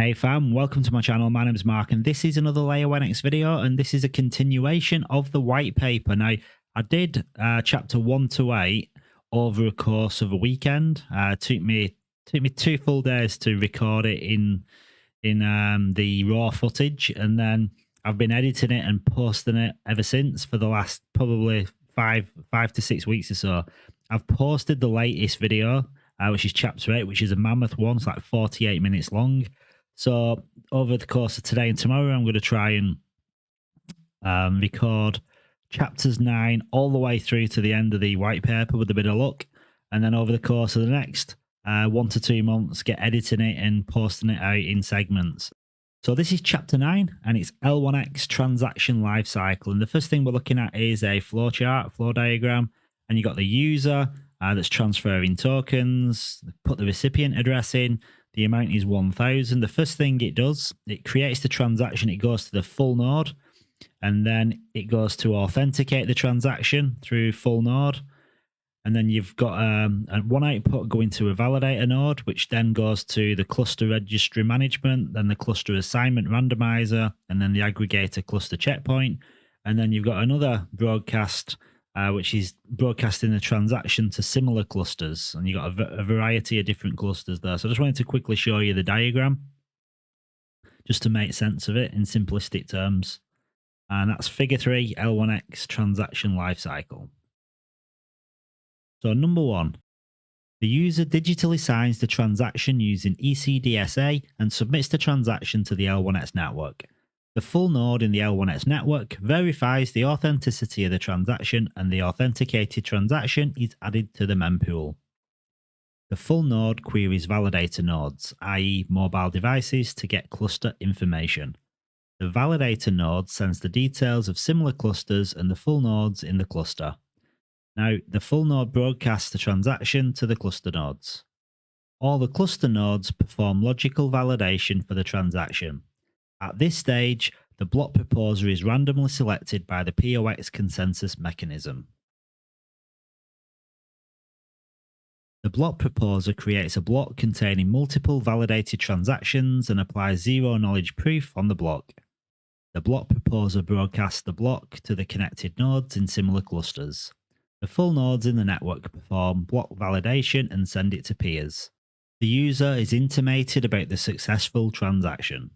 Hey fam, welcome to my channel. My name is Mark and this is another layeronex video, and this is a continuation of the white paper. Now, I did chapter 1 to 8 over a course of a weekend. It took me 2 full days to record it in the raw footage, and then I've been editing it and posting it ever since for the last probably five to 6 weeks or so. I've posted the latest video, which is chapter 8, which is a mammoth one. It's like 48 minutes long. So over the course of today and tomorrow, I'm going to try and record chapters 9 all the way through to the end of the white paper with a bit of luck. And then over the course of the next 1 to 2 months, get editing it and posting it out in segments. So this is chapter 9, and it's L1X transaction lifecycle. And the first thing we're looking at is a flow diagram, and you got the user that's transferring tokens, put the recipient address in. The amount is 1,000. The first thing it does, it creates the transaction. It goes to the full node, and then it goes to authenticate the transaction through full node. And then you've got one output going to a validator node, which then goes to the cluster registry management, then the cluster assignment randomizer, and then the aggregator cluster checkpoint. And then you've got another broadcast, which is broadcasting the transaction to similar clusters. And you've got a variety of different clusters there. So I just wanted to quickly show you the diagram, just to make sense of it in simplistic terms. And that's figure 3, L1X transaction lifecycle. So number 1, the user digitally signs the transaction using ECDSA and submits the transaction to the L1X network. The full node in the L1X network verifies the authenticity of the transaction, and the authenticated transaction is added to the mempool. The full node queries validator nodes, i.e. mobile devices, to get cluster information. The validator node sends the details of similar clusters and the full nodes in the cluster. Now, the full node broadcasts the transaction to the cluster nodes. All the cluster nodes perform logical validation for the transaction. At this stage, the block proposer is randomly selected by the POX consensus mechanism. The block proposer creates a block containing multiple validated transactions and applies zero knowledge proof on the block. The block proposer broadcasts the block to the connected nodes in similar clusters. The full nodes in the network perform block validation and send it to peers. The user is intimated about the successful transaction.